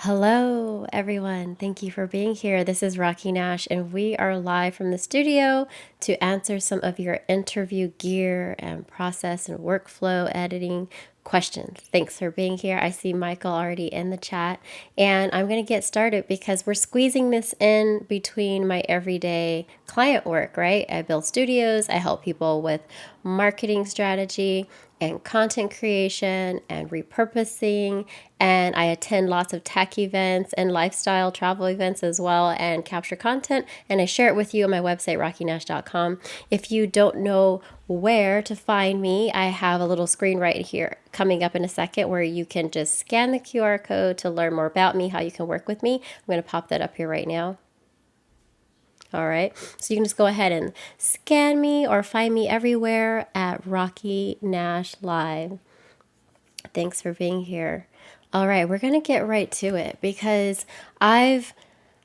Hello, everyone. Thank you for being here. This is Rocky Nash, and we are live from the studio to answer some of your interview gear and process and workflow editing questions. Thanks for being here. I see Michael already in the chat, and I'm going to get started because we're squeezing this in between my everyday client work, right? I build studios, I help people with marketing strategy and content creation and repurposing, and I attend lots of tech events and lifestyle travel events as well and capture content, and I share it with you on my website rockynash.com. If you don't know where to find me, I have a little screen right here coming up in a second where you can just scan the QR code to learn more about me, how you can work with me. I'm going to pop that up here right now. All right, so you can just go ahead and scan me or find me everywhere at Rocky Nash Live. Thanks for being here. All right, we're going to get right to it because I've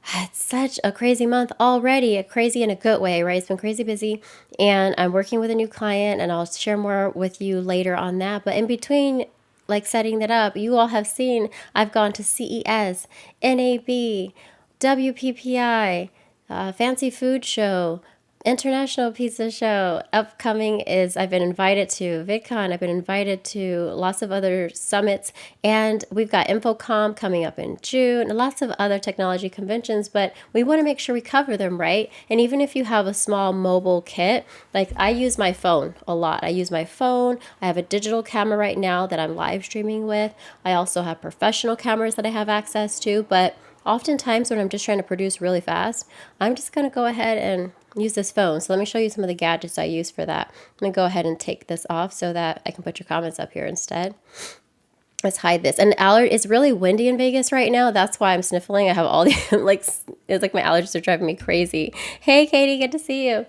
had such a crazy month already, a crazy in a good way, right? It's been crazy busy, and I'm working with a new client, and I'll share more with you later on that. But in between, like setting that up, you all have seen I've gone to CES, NAB, WPPI, Fancy Food Show, International Pizza Show. Upcoming is I've been invited to VidCon. I've been invited to lots of other summits, and we've got InfoComm coming up in June, and lots of other technology conventions, but we want to make sure we cover them, right? And even if you have a small mobile kit, like I use my phone a lot. I use my phone. I have a digital camera right now that I'm live streaming with. I also have professional cameras that I have access to, but oftentimes when I'm just trying to produce really fast, I'm just going to go ahead and use this phone. So let me show you some of the gadgets I use for that. I'm going to go ahead and take this off so that I can put your comments up here instead. Let's hide this. And it's really windy in Vegas right now. That's why I'm sniffling. I have all the, it's like my allergies are driving me crazy. Hey, Katie, good to see you.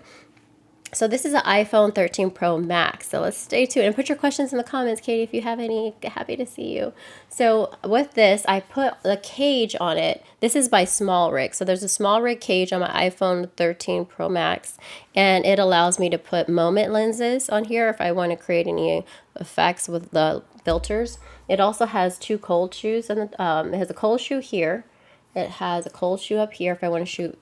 So this is an iPhone 13 Pro Max. So let's stay tuned and put your questions in the comments, Katie, if you have any. Happy to see you. So with this, I put a cage on it. This is by Small Rig. So there's a Small Rig cage on my iPhone 13 Pro Max, and it allows me to put moment lenses on here if I want to create any effects with the filters. It also has two cold shoes, and it has a cold shoe here. It has a cold shoe up here if I want to shoot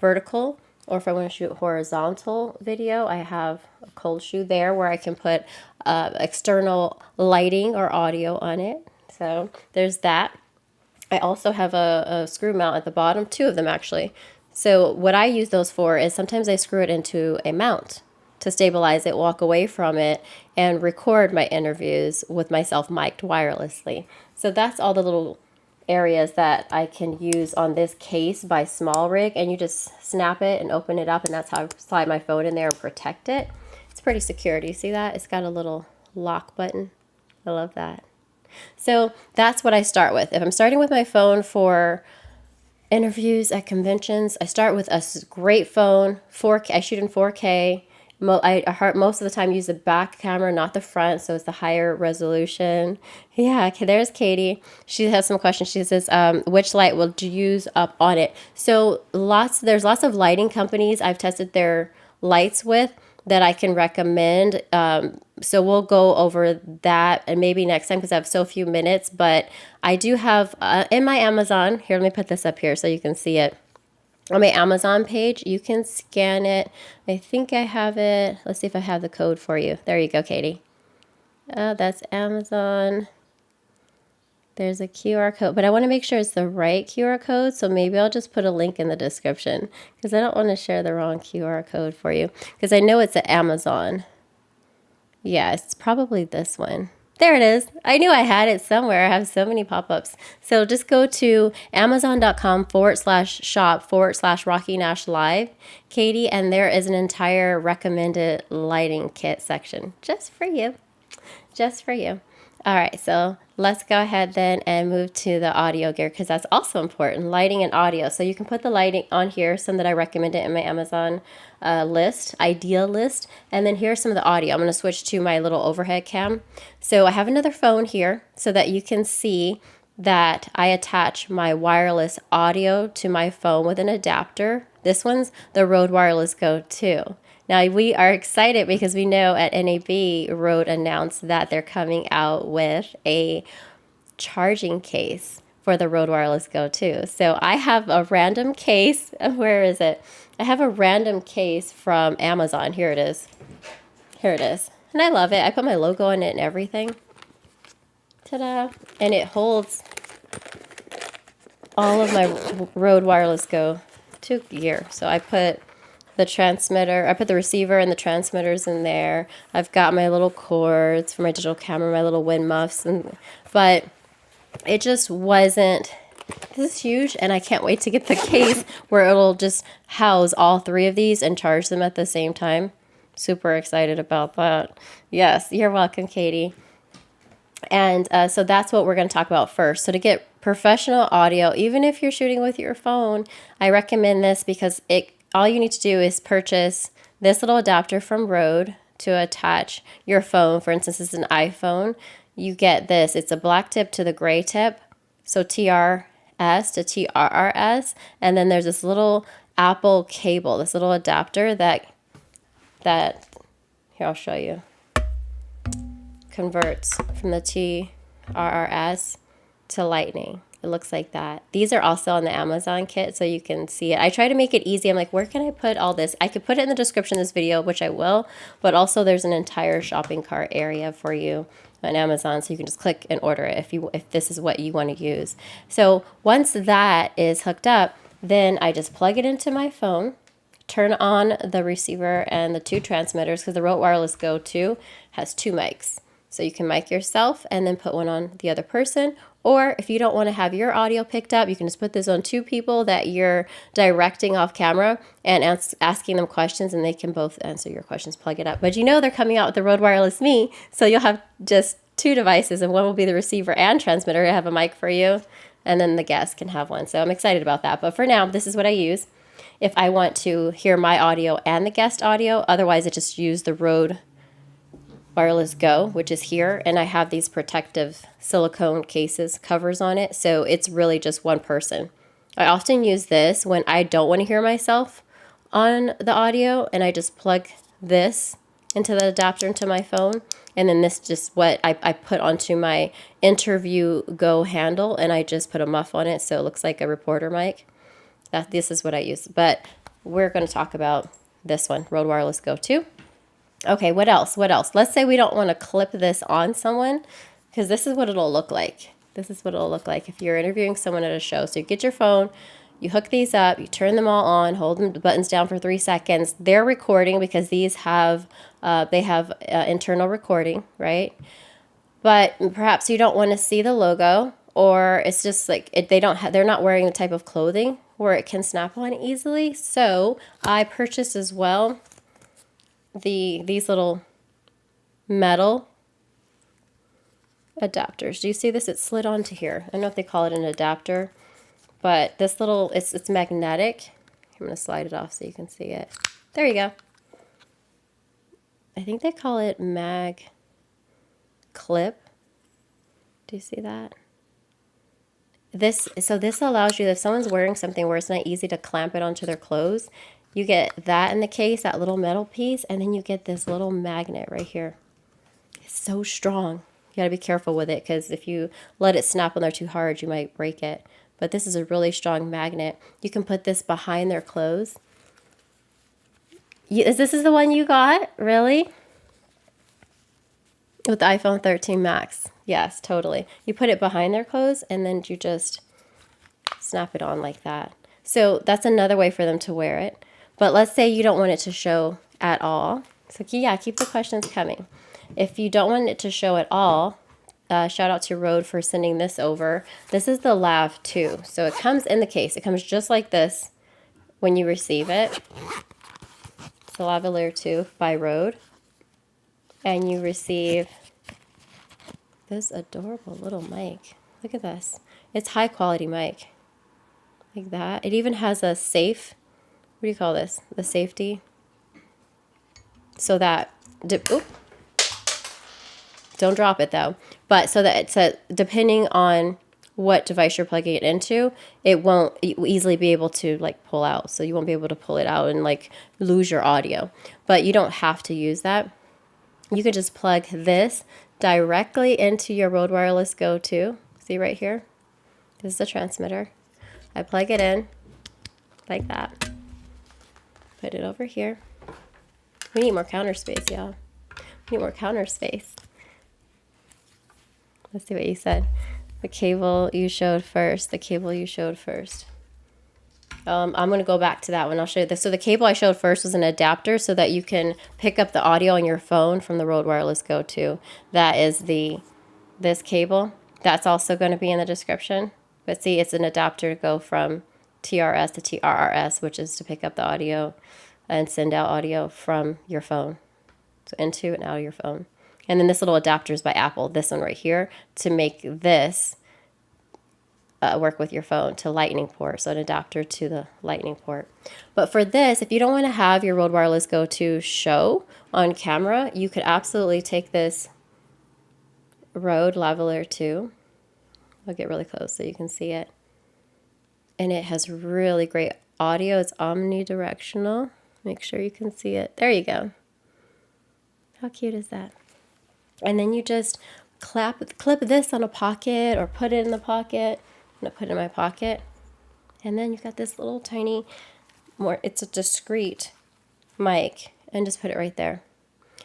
vertical. Or if I want to shoot horizontal video, I have a cold shoe there where I can put external lighting or audio on it. So there's that. I also have a screw mount at the bottom, two of them actually. So what I use those for is sometimes I screw it into a mount to stabilize it, walk away from it, and record my interviews with myself mic'd wirelessly. So that's all the little areas that I can use on this case by Small Rig, and you just snap it and open it up, and that's how I slide my phone in there and protect it. It's pretty secure. Do you see that? It's got a little lock button. I love that. So that's what I start with. If I'm starting with my phone for interviews at conventions, I start with a great phone. 4K. I shoot in 4K. I most of the time use the back camera, not the front, so it's the higher resolution. Yeah, okay, there's Katie. She has some questions. She says, which light will you use up on it? So there's lots of lighting companies I've tested their lights with that I can recommend. So we'll go over that and maybe next time because I have so few minutes. But I do have in my Amazon, here, let me put this up here so you can see it. On my Amazon page, you can scan it. I think I have it. Let's see if I have the code for you. There you go, Katie. That's Amazon. There's a QR code, but I want to make sure it's the right QR code, so maybe I'll just put a link in the description because I don't want to share the wrong QR code for you because I know it's at Amazon. Yeah, it's probably this one. There it is. I knew I had it somewhere. I have so many pop-ups. So just go to amazon.com/shop/Rocky Nash Live, Katie, and there is an entire recommended lighting kit section just for you. Just for you. All right, so let's go ahead then and move to the audio gear because that's also important, lighting and audio. So you can put the lighting on here, some that I recommended in my Amazon idea list. And then here's some of the audio. I'm going to switch to my little overhead cam. So I have another phone here so that you can see that I attach my wireless audio to my phone with an adapter. This one's the Rode Wireless Go 2. Now, we are excited because we know at NAB, Rode announced that they're coming out with a charging case for the Rode Wireless Go 2. So I have a random case. Where is it? I have a random case from Amazon. Here it is. Here it is. And I love it. I put my logo on it and everything. Ta-da. And it holds all of my Rode Wireless Go 2 gear. So I put the transmitter, I put the receiver and the transmitters in there. I've got my little cords for my digital camera, my little wind muffs, but it just wasn't, this is huge, and I can't wait to get the case where it'll just house all 3 of these and charge them at the same time. Super excited about that. Yes, you're welcome, Katie. And so that's what we're going to talk about first. So to get professional audio, even if you're shooting with your phone, I recommend this because all you need to do is purchase this little adapter from Rode to attach your phone. For instance, it's an iPhone. You get this. It's a black tip to the gray tip. So TRS to TRRS. And then there's this little Apple cable, this little adapter that here, I'll show you, converts from the TRRS to Lightning. It looks like that. These are also on the Amazon kit, so you can see it. I try to make it easy. I'm like, where can I put all this? I could put it in the description of this video, which I will, but also there's an entire shopping cart area for you on Amazon, so you can just click and order it if this is what you want to use. So once that is hooked up, then I just plug it into my phone, turn on the receiver and the 2 transmitters, because the Rode Wireless Go 2 has 2 mics. So you can mic yourself and then put one on the other person. Or if you don't want to have your audio picked up, you can just put this on 2 people that you're directing off camera and asking them questions, and they can both answer your questions, plug it up. But you know they're coming out with the Rode Wireless Me, so you'll have just 2 devices, and one will be the receiver and transmitter. I have a mic for you, and then the guest can have one. So I'm excited about that. But for now, this is what I use if I want to hear my audio and the guest audio. Otherwise, I just use the Rode Wireless Go, which is here, and I have these protective silicone cases covers on it, so it's really just one person. I often use this when I don't want to hear myself on the audio, and I just plug this into the adapter into my phone, and then this just what I put onto my Interview Go handle, and I just put a muff on it so it looks like a reporter mic. This is what I use, but we're going to talk about this one, Rode Wireless Go 2. Okay, what else? What else? Let's say we don't want to clip this on someone, because this is what it'll look like. This is what it'll look like if you're interviewing someone at a show. So you get your phone, you hook these up, you turn them all on, hold the buttons down for 3 seconds. They're recording because these have internal recording, right? But perhaps you don't want to see the logo, or it's just like they're not wearing the type of clothing where it can snap on easily. So I purchased as well these little metal adapters. Do you see this? It's slid onto here. I don't know if they call it an adapter, but this little, it's magnetic. I'm going to slide it off so you can see it. There you go. I think they call it mag clip. Do you see that? This allows you, if someone's wearing something where it's not easy to clamp it onto their clothes, you get that in the case, that little metal piece, and then you get this little magnet right here. It's so strong. You gotta be careful with it, because if you let it snap on there too hard, you might break it. But this is a really strong magnet. You can put this behind their clothes. This is the one you got? Really? With the iPhone 13 Max. Yes, totally. You put it behind their clothes, and then you just snap it on like that. So that's another way for them to wear it. But let's say you don't want it to show at all. So yeah, keep the questions coming. If you don't want it to show at all, shout out to Rode for sending this over. This is the Lav 2. So it comes in the case. It comes just like this when you receive it. It's the Lavalier 2 by Rode. And you receive this adorable little mic. Look at this. It's high quality mic. Like that. It even has a safe, what do you call this? The safety. So that, don't drop it though. But so that it's depending on what device you're plugging it into, it won't easily be able to like pull out. So you won't be able to pull it out and like lose your audio. But you don't have to use that. You can just plug this directly into your Rode Wireless Go 2. See right here? This is the transmitter. I plug it in like that. Put it over here. We need more counter space, y'all. We need more counter space. Let's see what you said. The cable you showed first. The cable you showed first. I'm going to go back to that one. I'll show you this. So the cable I showed first was an adapter so that you can pick up the audio on your phone from the Rode Wireless Go 2. That is this cable. That's also going to be in the description. But see, it's an adapter to go from TRS to TRRS, which is to pick up the audio and send out audio from your phone. So into and out of your phone. And then this little adapter is by Apple, this one right here, to make this work with your phone to lightning port. So an adapter to the lightning port. But for this, if you don't want to have your Rode Wireless Go 2 show on camera, you could absolutely take this Rode Lavalier 2. I'll get really close so you can see it. And it has really great audio. It's omnidirectional. Make sure you can see it. There you go. How cute is that? And then you just clip this on a pocket or put it in the pocket. I'm going to put it in my pocket. And then you've got this little tiny, it's a discreet mic. And just put it right there.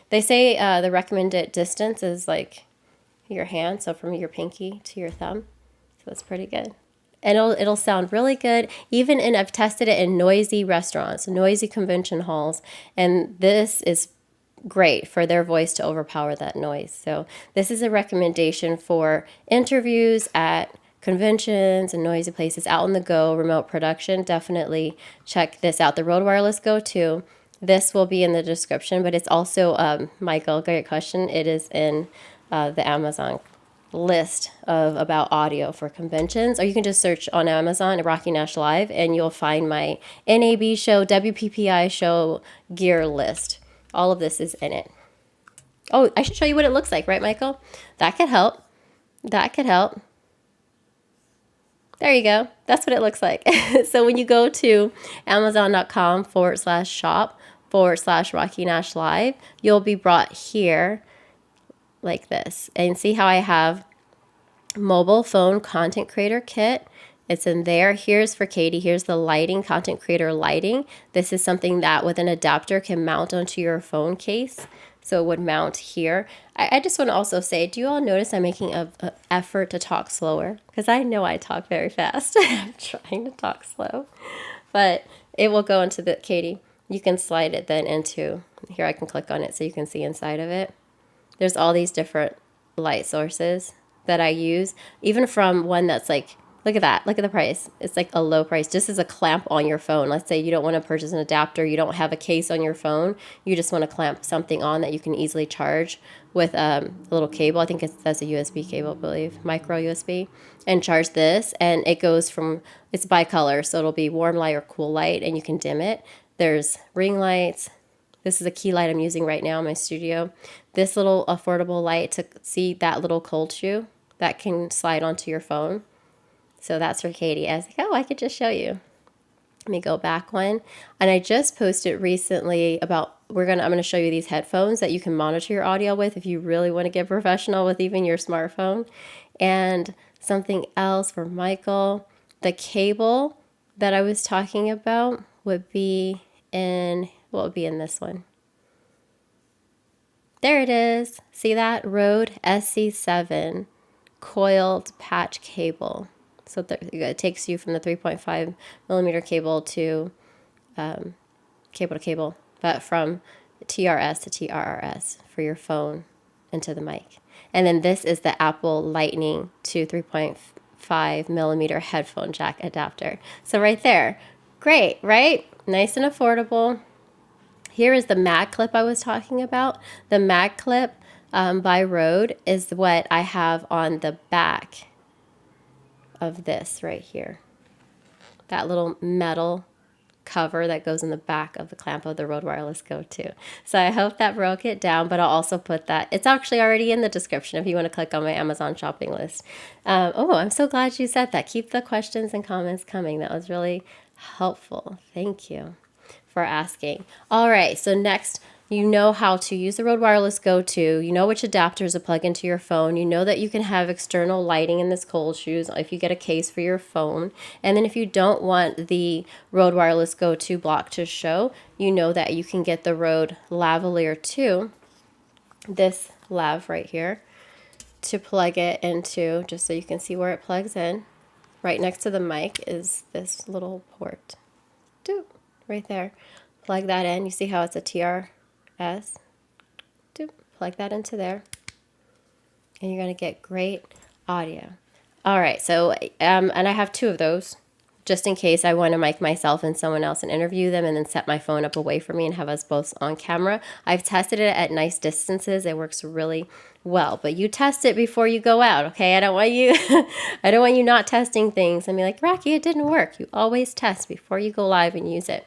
They say the recommended distance is like your hand. So from your pinky to your thumb. So that's pretty good. And it'll sound really good. Even I've tested it in noisy restaurants, noisy convention halls. And this is great for their voice to overpower that noise. So this is a recommendation for interviews at conventions and noisy places, out on the go, remote production. Definitely check this out. The Rode Wireless Go 2. This will be in the description, but it's also, Michael, great question. It is in the Amazon list of about audio for conventions, or you can just search on Amazon Rocky Nash Live and you'll find my NAB show, WPPI show gear list. All of this is in it. Oh, I should show you what it looks like, right, Michael? That could help. That could help. There you go. That's what it looks like. So when you go to amazon.com/shop/Rocky Nash Live, you'll be brought here like this. And see how I have mobile phone content creator kit. It's in there. Here's for Katie. Here's the lighting, content creator lighting. This is something that with an adapter can mount onto your phone case. So it would mount here. I just want to also say, do you all notice I'm making an effort to talk slower? Because I know I talk very fast. I'm trying to talk slow. But it will go into the, Katie, you can slide it then into, here I can click on it so you can see inside of it. There's all these different light sources that I use. Even from one that's like, look at that. Look at the price. It's like a low price. Just as a clamp on your phone. Let's say you don't want to purchase an adapter. You don't have a case on your phone. You just want to clamp something on that you can easily charge with a little cable. I think that's a USB cable, I believe. Micro USB. And charge this. And it goes from, it's by color. So it'll be warm light or cool light. And you can dim it. There's ring lights. This is a key light I'm using right now in my studio. This little affordable light to see that little cold shoe that can slide onto your phone. So that's for Katie. I was like, oh, I could just show you. Let me go back one. And I just posted recently about, I'm going to show you these headphones that you can monitor your audio with if you really want to get professional with even your smartphone. And something else for Michael, the cable that I was talking about would be in, what would be in this one? There it is. See that? Rode SC7 coiled patch cable. So it takes you from the 3.5 millimeter cable to cable, but from TRS to TRRS for your phone into the mic. And then this is the Apple Lightning to 3.5 millimeter headphone jack adapter. So right there, great, right? Nice and affordable. Here is the mag clip I was talking about. The mag clip by Rode is what I have on the back of this right here. That little metal cover that goes in the back of the clamp of the Rode Wireless Go 2. So I hope that broke it down, but I'll also put that. It's actually already in the description if you want to click on my Amazon shopping list. Oh, I'm so glad you said that. Keep the questions and comments coming. That was really helpful. Thank you for asking. All right, so next, you know how to use the Rode Wireless Go 2, you know which adapters to plug into your phone, you know that you can have external lighting in this cold shoes if you get a case for your phone, and then if you don't want the Rode Wireless Go 2 block to show, you know that you can get the Rode Lavalier 2, this lav right here, to plug it into, just so you can see where it plugs in. Right next to the mic is this little port. Doop, right there. Plug that in. You see how it's a TRS? Doop, plug that into there. And you're going to get great audio. All right, so, and I have 2 of those, just in case I want to mic myself and someone else and interview them and then set my phone up away from me and have us both on camera. I've tested it at nice distances. It works really well, but you test it before you go out, okay? I don't want you I don't want you not testing things and be like, Rocky, it didn't work. You always test before you go live and use it.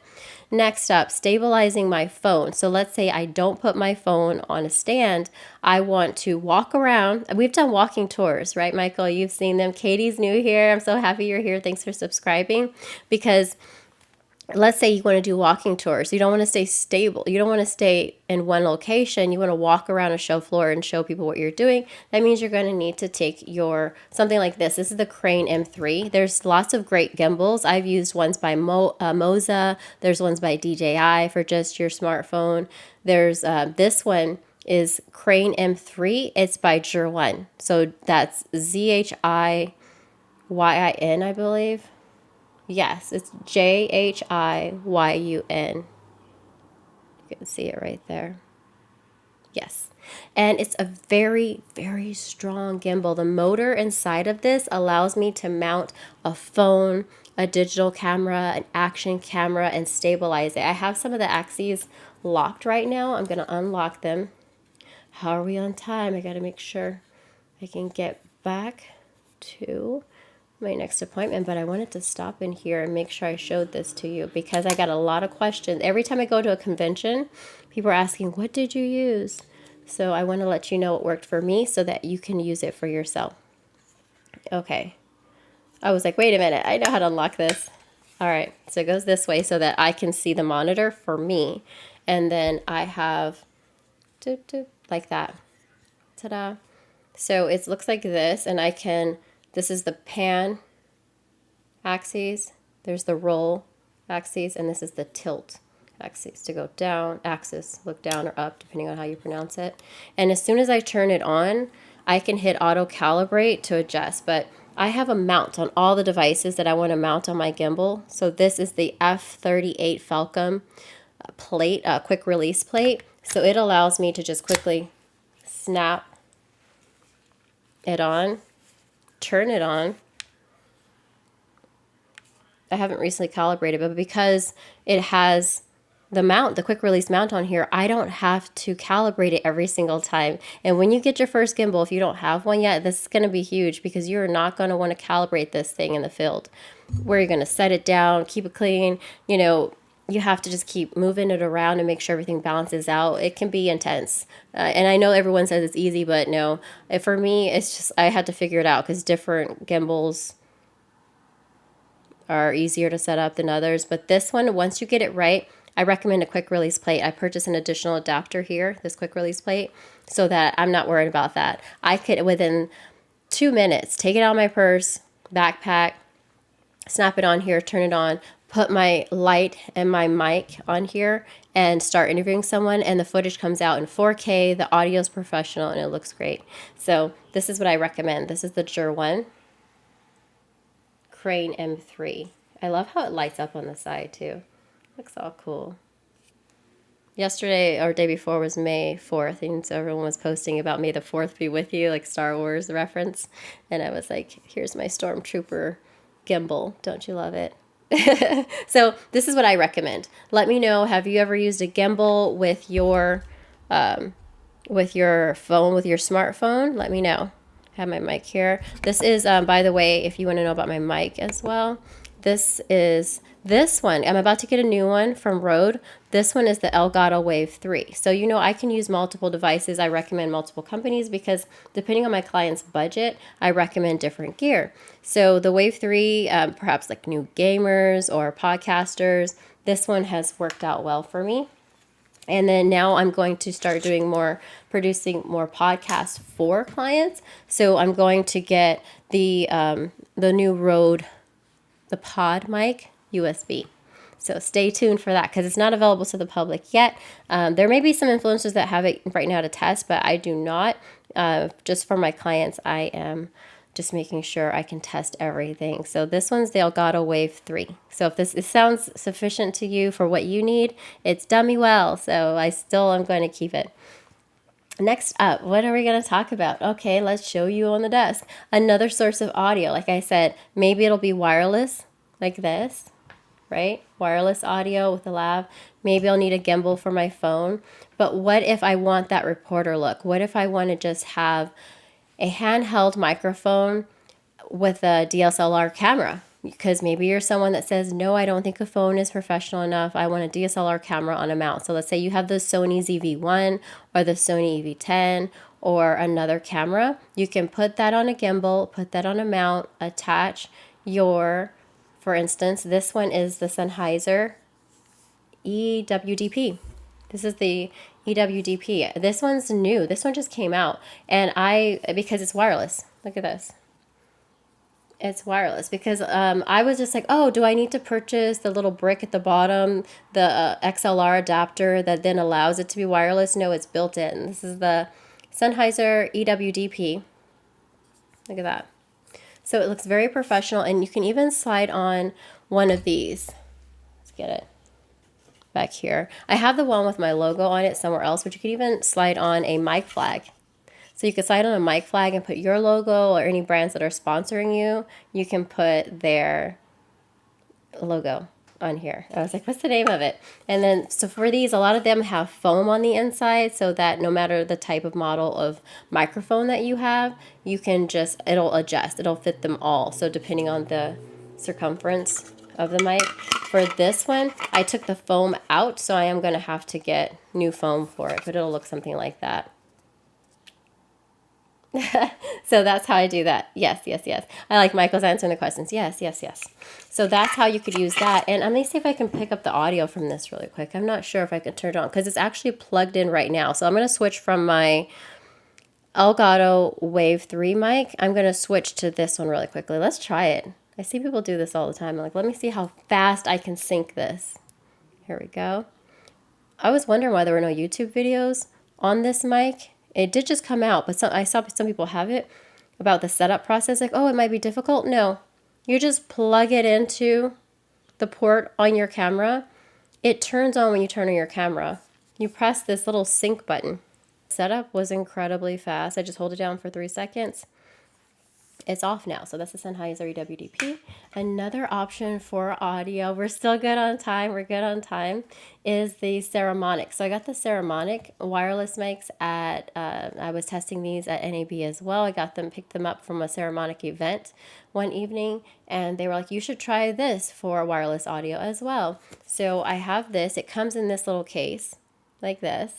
Next up, stabilizing my phone. So let's say I don't put my phone on a stand. I want to walk around. We've done walking tours, right, Michael? You've seen them. Katie's new here. I'm so happy you're here. Thanks for subscribing. Because let's say you want to do walking tours. You don't want to stay stable. You don't want to stay in one location. You want to walk around a show floor and show people what you're doing. That means you're going to need to take your, something like this. This is the Crane M3. There's lots of great gimbals. I've used ones by Moza. There's ones by DJI for just your smartphone. There's this one is Crane M3. It's by Zhiwin. So that's ZHIYIN, I believe. Yes, it's JHIYUN. You can see it right there. Yes. And it's a very, very strong gimbal. The motor inside of this allows me to mount a phone, a digital camera, an action camera, and stabilize it. I have some of the axes locked right now. I'm going to unlock them. How are we on time? I got to make sure I can get back to my next appointment, but I wanted to stop in here and make sure I showed this to you because I got a lot of questions. Every time I go to a convention, people are asking, what did you use? So I want to let you know what worked for me so that you can use it for yourself. Okay. I was like, wait a minute, I know how to unlock this. All right, so it goes this way so that I can see the monitor for me. And then I have, doop, doop, like that. Ta-da. So it looks like this, and I can, this is the pan axis, there's the roll axis, and this is the tilt axis to go down, axis, look down or up, depending on how you pronounce it. And as soon as I turn it on, I can hit auto calibrate to adjust, but I have a mount on all the devices that I want to mount on my gimbal. So this is the F38 Falcon plate, quick release plate. So it allows me to just quickly snap it on, turn it on. I haven't recently calibrated, but because it has the mount, the quick release mount on here, I don't have to calibrate it every single time. And when you get your first gimbal, if you don't have one yet, this is going to be huge because you're not going to want to calibrate this thing in the field where you're going to set it down, keep it clean. You know, you have to just keep moving it around and make sure everything balances out. It can be intense. And I know everyone says it's easy, but no, for me, it's just, I had to figure it out because different gimbals are easier to set up than others. But this one, once you get it right, I recommend a quick release plate. I purchased an additional adapter here, this quick release plate, so that I'm not worried about that. I could, within 2 minutes, take it out of my purse, backpack, snap it on here, turn it on, put my light and my mic on here, and start interviewing someone, and the footage comes out in 4K, the audio is professional, and it looks great. So this is what I recommend. This is the Zhiwin Crane M3. I love how it lights up on the side too. Looks all cool. Yesterday or day before was May 4th, and so everyone was posting about May the 4th be with you, like Star Wars reference. And I was like, here's my Stormtrooper gimbal. Don't you love it? So this is what I recommend. Let me know, have you ever used a gimbal with your phone, with your smartphone? Let me know. I have my mic here. This is, by the way, if you want to know about my mic as well, this is this one. I'm about to get a new one from Rode. This one is the Elgato Wave 3. So, you know, I can use multiple devices. I recommend multiple companies because depending on my client's budget, I recommend different gear. So the Wave 3, perhaps like new gamers or podcasters, this one has worked out well for me. And then now I'm going to start doing producing more podcasts for clients. So I'm going to get the new Rode, the pod mic USB. So stay tuned for that because it's not available to the public yet. There may be some influencers that have it right now to test, but I do not. Just for my clients, I am just making sure I can test everything. So this one's the Elgato Wave 3. So if it sounds sufficient to you for what you need, it's done me well. So I still am going to keep it. Next up, what are we going to talk about? Okay, let's show you on the desk. Another source of audio. Like I said, maybe it'll be wireless like this, right? Wireless audio with a lav. Maybe I'll need a gimbal for my phone. But what if I want that reporter look? What if I want to just have a handheld microphone with a DSLR camera? Because maybe you're someone that says, no, I don't think a phone is professional enough. I want a DSLR camera on a mount. So let's say you have the Sony ZV-1 or the Sony EV-10 or another camera. You can put that on a gimbal, put that on a mount, attach your, for instance, this one is the Sennheiser EWDP. This is the EWDP. This one's new. This one just came out. And because it's wireless. Look at this. It's wireless because I was just like, oh, do I need to purchase the little brick at the bottom, the XLR adapter that then allows it to be wireless? No, it's built in. This is the Sennheiser EWDP. Look at that. So it looks very professional, and you can even slide on one of these. Let's get it back here. I have the one with my logo on it somewhere else, but you could even slide on a mic flag. So you could slide on a mic flag and put your logo or any brands that are sponsoring you. You can put their logo on here. I was like, what's the name of it? And then, so for these, a lot of them have foam on the inside so that no matter the type of model of microphone that you have, you can just, it'll adjust. It'll fit them all. So depending on the circumference of the mic. For this one, I took the foam out, so I am going to have to get new foam for it, but it'll look something like that. So that's how I do that. Yes, yes, yes. I like Michael's answering the questions. Yes, yes, yes. So that's how you could use that. And let me see if I can pick up the audio from this really quick. I'm not sure if I can turn it on because it's actually plugged in right now. So I'm going to switch from my Elgato Wave 3 mic. I'm going to switch to this one really quickly. Let's try it. I see people do this all the time. I'm like, let me see how fast I can sync this. Here we go. I was wondering why there were no YouTube videos on this mic. It did just come out, but I saw some people have it about the setup process. Like, oh, it might be difficult. No, you just plug it into the port on your camera. It turns on when you turn on your camera. You press this little sync button. Setup was incredibly fast. I just hold it down for 3 seconds. It's off now. So that's the Sennheiser EWDP. Another option for audio, we're still good on time, we're good on time, is the Ceramonic. So I got the Ceramonic wireless mics at, I was testing these at NAB as well. I picked them up from a Ceramonic event one evening, and they were like, you should try this for wireless audio as well. So I have this. It comes in this little case like this.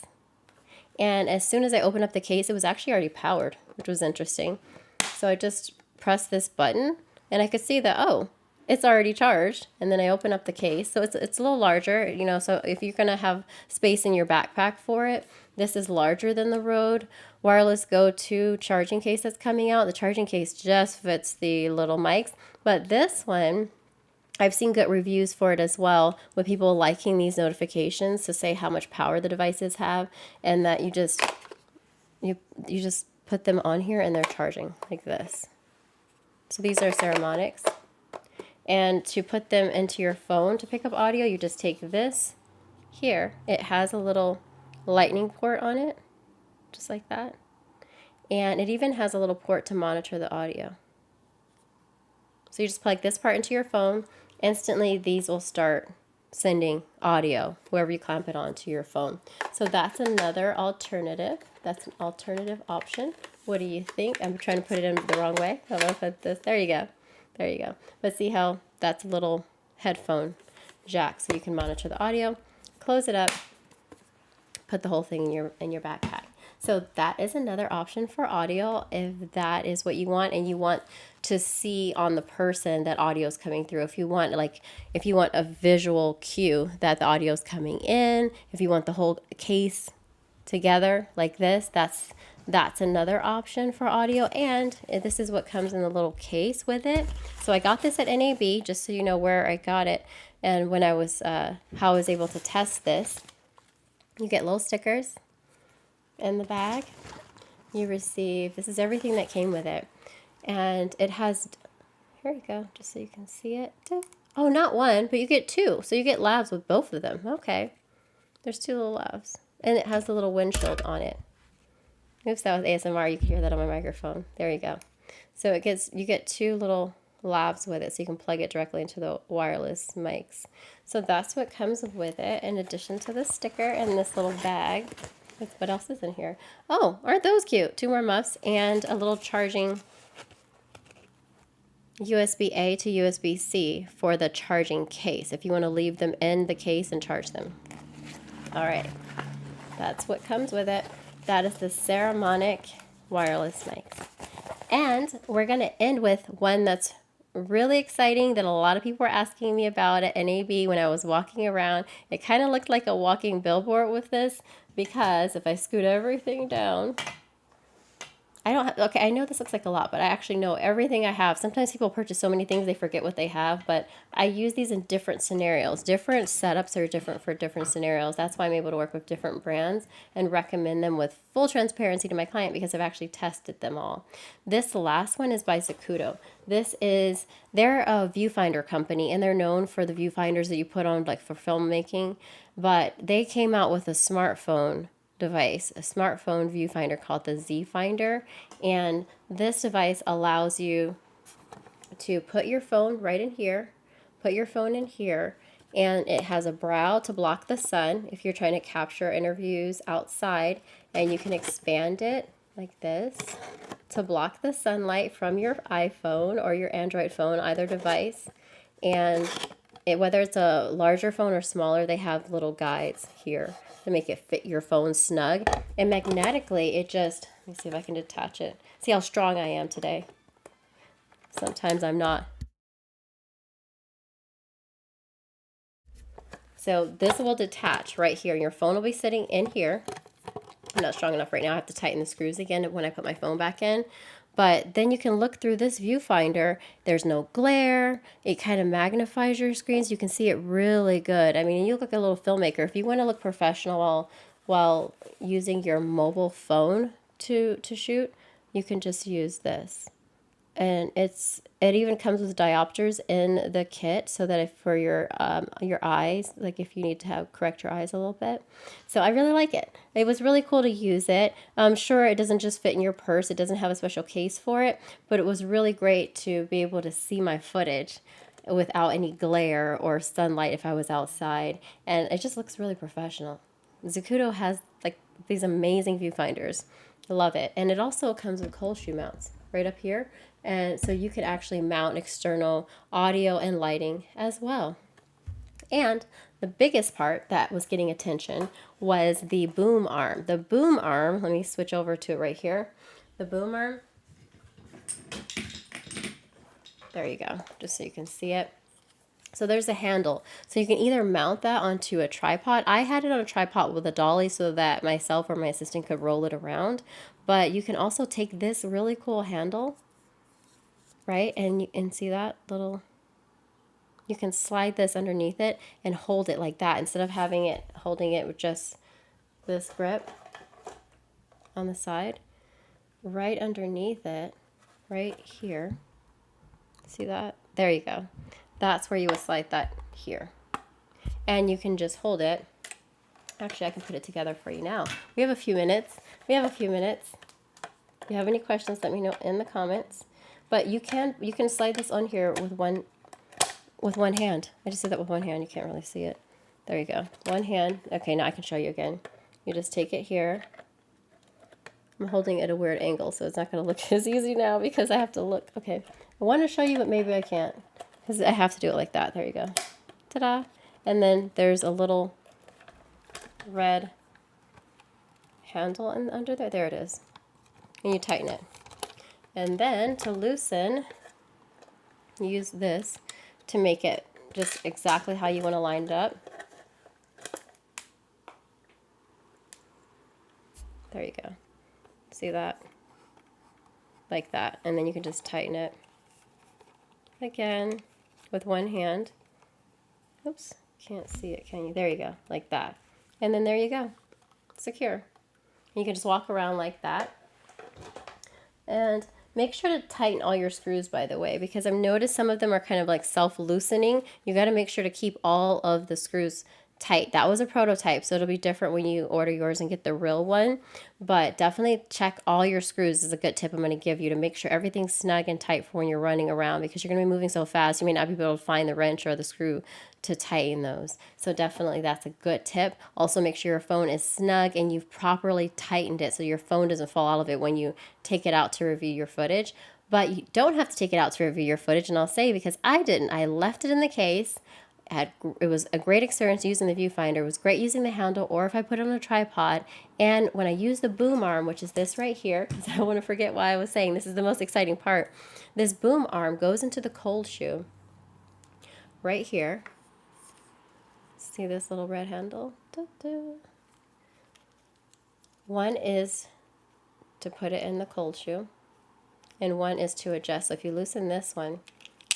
And as soon as I opened up the case, it was actually already powered, which was interesting. So I just pressed this button and I could see that, oh, it's already charged. And then I open up the case. So it's a little larger, you know, so if you're going to have space in your backpack for it, this is larger than the Rode Wireless Go 2 charging case that's coming out. The charging case just fits the little mics. But this one, I've seen good reviews for it as well, with people liking these notifications to say how much power the devices have, and that you just put them on here and they're charging like this. So these are Ceramonics. And to put them into your phone to pick up audio, you just take this here. It has a little lightning port on it, just like that. And it even has a little port to monitor the audio. So you just plug this part into your phone. Instantly, these will start sending audio wherever you clamp it onto your phone. So that's another alternative. That's an alternative option. What do you think? I'm trying to put it in the wrong way. I'm gonna put this. There you go. There you go. But see how that's a little headphone jack, so you can monitor the audio. Close it up. Put the whole thing in your backpack. So that is another option for audio if that is what you want and you want to see on the person that audio is coming through. If you want if you want a visual cue that the audio is coming in, if you want the whole case together like this, that's another option for audio. And this is what comes in the little case with it. So I got this at NAB, just so you know where I got it and when I was how I was able to test this. You get little stickers in the bag. You receive, this is everything that came with it, and it has, here you go, just so you can see it. Oh, not one, but you get two, so you get labs with both of them. Okay, there's two little labs, and it has the little windshield on it. Oops, that was ASMR. You can hear that on my microphone. There you go. So you get two little labs with it, so you can plug it directly into the wireless mics. So that's what comes with it, in addition to the sticker and this little bag. What else is in here? Oh, aren't those cute? Two more muffs and a little charging USB-A to USB-C for the charging case, if you want to leave them in the case and charge them. All right, that's what comes with it. That is the Ceremonic wireless mics. And we're going to end with one that's really exciting that a lot of people were asking me about at NAB when I was walking around. It kind of looked like a walking billboard with this, because if I scoot everything down, I don't have, okay, I know this looks like a lot, but I actually know everything I have. Sometimes people purchase so many things they forget what they have, but I use these in different scenarios. Different setups are different for different scenarios. That's why I'm able to work with different brands and recommend them with full transparency to my client, because I've actually tested them all. This last one is by ZACUTO. They're a viewfinder company, and they're known for the viewfinders that you put on like for filmmaking, but they came out with a smartphone device, a smartphone viewfinder called the Z-FINDER, and this device allows you to put your phone right in here, put your phone in here, and it has a brow to block the sun if you're trying to capture interviews outside, and you can expand it like this to block the sunlight from your iPhone or your Android phone, either device. And whether it's a larger phone or smaller, they have little guides here to make it fit your phone snug. And magnetically, it just, let me see if I can detach it. See how strong I am today. Sometimes I'm not. So this will detach right here. Your phone will be sitting in here. I'm not strong enough right now. I have to tighten the screws again when I put my phone back in. But then you can look through this viewfinder. There's no glare. It kind of magnifies your screens. You can see it really good. I mean, you look like a little filmmaker. If you want to look professional while using your mobile phone to shoot, you can just use this. And it even comes with diopters in the kit, so that if for your eyes, like if you need to correct your eyes a little bit. So I really like it. It was really cool to use it. I'm sure it doesn't just fit in your purse. It doesn't have a special case for it, but it was really great to be able to see my footage without any glare or sunlight if I was outside. And it just looks really professional. ZACUTO has like these amazing viewfinders. I love it. And it also comes with cold shoe mounts right up here. And so you could actually mount external audio and lighting as well. And the biggest part that was getting attention was the boom arm. The boom arm, let me switch over to it right here. The boom arm, there you go, just so you can see it. So there's a handle. So you can either mount that onto a tripod. I had it on a tripod with a dolly so that myself or my assistant could roll it around. But you can also take this really cool handle, right? And see that little, you can slide this underneath it and hold it like that instead of holding it with just this grip on the side. Right underneath it, right here. See that? There you go. That's where you would slide that here. And you can just hold it. Actually, I can put it together for you now. We have a few minutes. If you have any questions, let me know in the comments. But you can slide this on here with one hand. I just did that with one hand. You can't really see it. There you go. One hand. Okay, now I can show you again. You just take it here. I'm holding it at a weird angle, so it's not going to look as easy now because I have to look. Okay, I want to show you, but maybe I can't because I have to do it like that. There you go. Ta-da! And then there's a little red handle and under there it is, and you tighten it. And then to loosen, use this to make it just exactly how you want to line it up. There you go. See that? Like that. And then you can just tighten it again with one hand. Oops, can't see it, can you? There you go, like that. And then there you go, secure. You can just walk around like that. And make sure to tighten all your screws, by the way, because I've noticed some of them are kind of like self-loosening. You got to make sure to keep all of the screws tight. That was a prototype, so it'll be different when you order yours and get the real one. But definitely check all your screws is a good tip I'm going to give you to make sure everything's snug and tight for when you're running around, because you're going to be moving so fast you may not be able to find the wrench or the screw to tighten those. So definitely that's a good tip. Also make sure your phone is snug and you've properly tightened it so your phone doesn't fall out of it when you take it out to review your footage. But you don't have to take it out to review your footage, and I'll say because I didn't. I left it in the case. It was a great experience using the viewfinder. It was great using the handle, or if I put it on a tripod. And when I use the boom arm, which is this right here, because I don't want to forget why I was saying this is the most exciting part. This boom arm goes into the cold shoe right here. See this little red handle? One is to put it in the cold shoe, and one is to adjust. So if you loosen this one,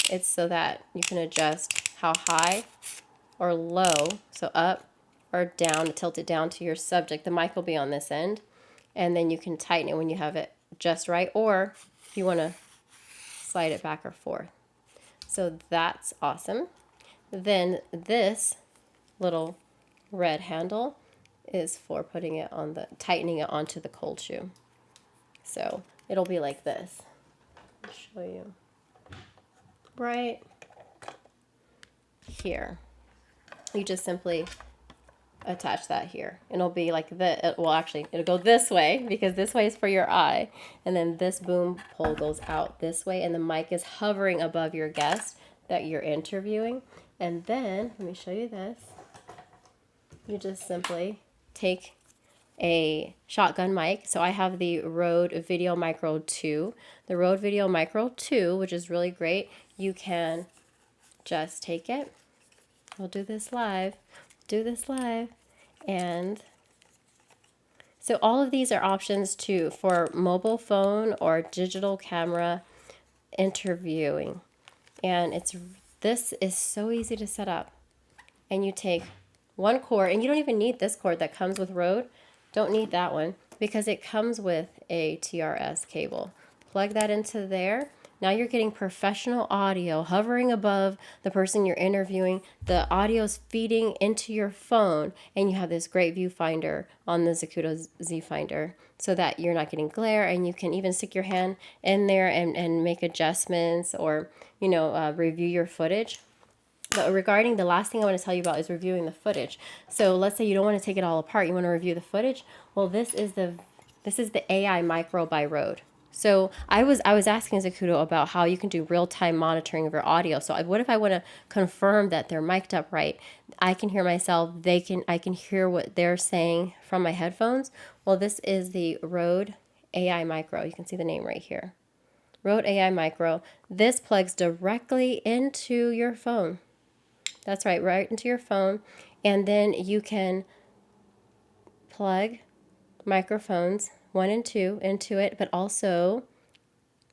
it's so that you can adjust how high or low, so up or down, to tilt it down to your subject. The mic will be on this end, and then you can tighten it when you have it just right, or if you want to slide it back or forth. So that's awesome. Then this little red handle is for putting it on the, tightening it onto the cold shoe. So it'll be like this. I'll show you. Right here. You just simply attach that here. It'll be like this. Well, actually, it'll go this way because this way is for your eye. And then this boom pole goes out this way, and the mic is hovering above your guest that you're interviewing. And then, let me show you this. You just simply take a shotgun mic. So I have the Rode Video Micro 2. The Rode Video Micro 2, which is really great. You can just take it. We'll do this live. And so all of these are options too for mobile phone or digital camera interviewing. And this is so easy to set up. And you take one cord, and you don't even need this cord that comes with Rode. Don't need that one because it comes with a TRS cable. Plug that into there. Now you're getting professional audio hovering above the person you're interviewing. The audio is feeding into your phone, and you have this great viewfinder on the ZACUTO Z-FINDER so that you're not getting glare, and you can even stick your hand in there and make adjustments or, review your footage. But regarding the last thing I want to tell you about is reviewing the footage. So let's say you don't want to take it all apart. You want to review the footage. Well, this is the AI Micro by Rode. So I was asking ZACUTO about how you can do real-time monitoring of your audio. So what if I want to confirm that they're mic'd up right? I can hear myself. I can hear what they're saying from my headphones. Well, this is the Rode AI Micro. You can see the name right here. Rode AI Micro. This plugs directly into your phone. That's right into your phone. And then you can plug microphones 1 and 2 into it, but also,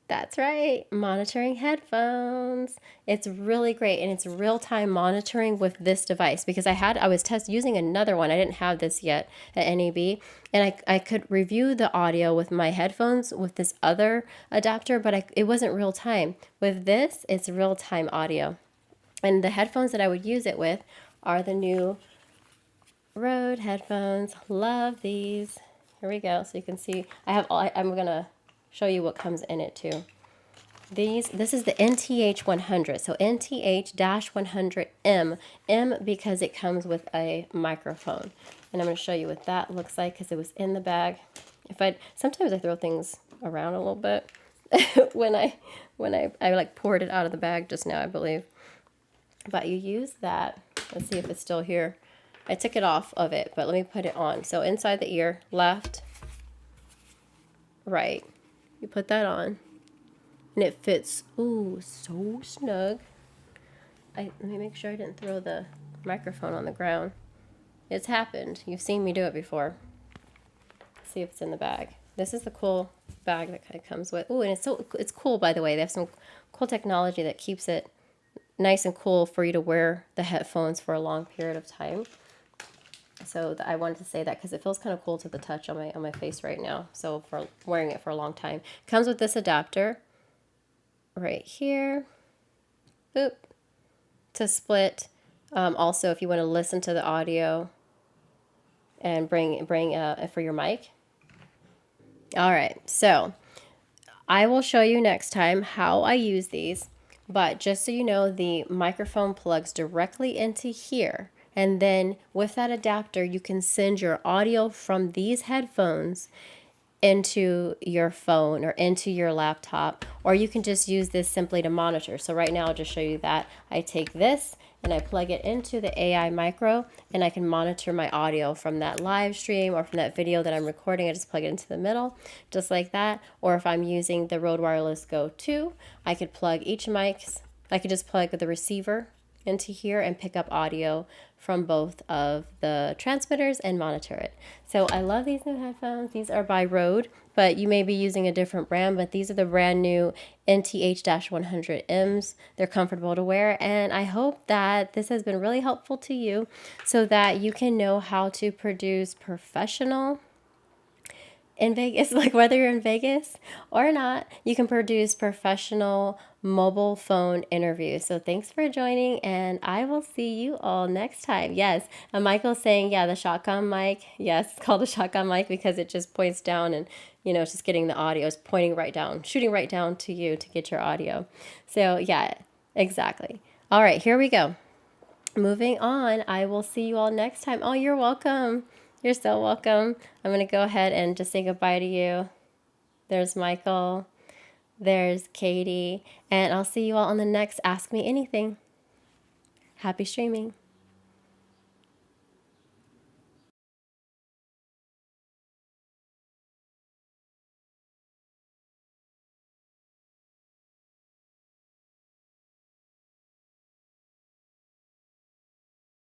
that's right, monitoring headphones. It's really great, and it's real-time monitoring with this device because I was using another one. I didn't have this yet at NAB, and I could review the audio with my headphones with this other adapter, but it wasn't real-time. With this, it's real-time audio. And the headphones that I would use it with are the new Rode headphones. Love these. Here we go. So you can see I'm going to show you what comes in it too. This is the NTH100. So NTH-100M. M because it comes with a microphone. And I'm going to show you what that looks like because it was in the bag. Sometimes I throw things around a little bit when I like poured it out of the bag just now, I believe. But you use that. Let's see if it's still here. I took it off of it, but let me put it on. So inside the ear, left, right. You put that on, and it fits, ooh, so snug. Let me make sure I didn't throw the microphone on the ground. It's happened. You've seen me do it before. Let's see if it's in the bag. This is the cool bag that kind of comes with. Ooh, and it's cool, by the way. They have some cool technology that keeps it nice and cool for you to wear the headphones for a long period of time. So I wanted to say that because it feels kind of cool to the touch on my face right now. So for wearing it for a long time. Comes with this adapter right here. Boop. To split. Also, if you want to listen to the audio and bring for your mic. All right, so I will show you next time how I use these, but just so you know, the microphone plugs directly into here, and then with that adapter, you can send your audio from these headphones into your phone or into your laptop, or you can just use this simply to monitor. So right now I'll just show you that. I take this and I plug it into the AI micro, and I can monitor my audio from that live stream or from that video that I'm recording. I just plug it into the middle, just like that. Or if I'm using the Rode Wireless Go 2, I could plug each mics. I could just plug the receiver into here and pick up audio from both of the transmitters and monitor it. So I love these new headphones. These are by Rode, but you may be using a different brand, but these are the brand new NTH-100Ms. They're comfortable to wear, and I hope that this has been really helpful to you so that you can know how to produce professional in Vegas, like whether you're in Vegas or not, you can produce professional mobile phone interviews. So thanks for joining, and I will see you all next time. Yes, and Michael's saying, yeah, the shotgun mic. Yes, it's called a shotgun mic because it just points down and, it's just getting the audio. It's pointing right down, shooting right down to you to get your audio. So yeah, exactly. All right, here we go. Moving on, I will see you all next time. Oh, you're welcome. You're so welcome. I'm going to go ahead and just say goodbye to you. There's Michael. There's Katie. And I'll see you all on the next Ask Me Anything. Happy streaming.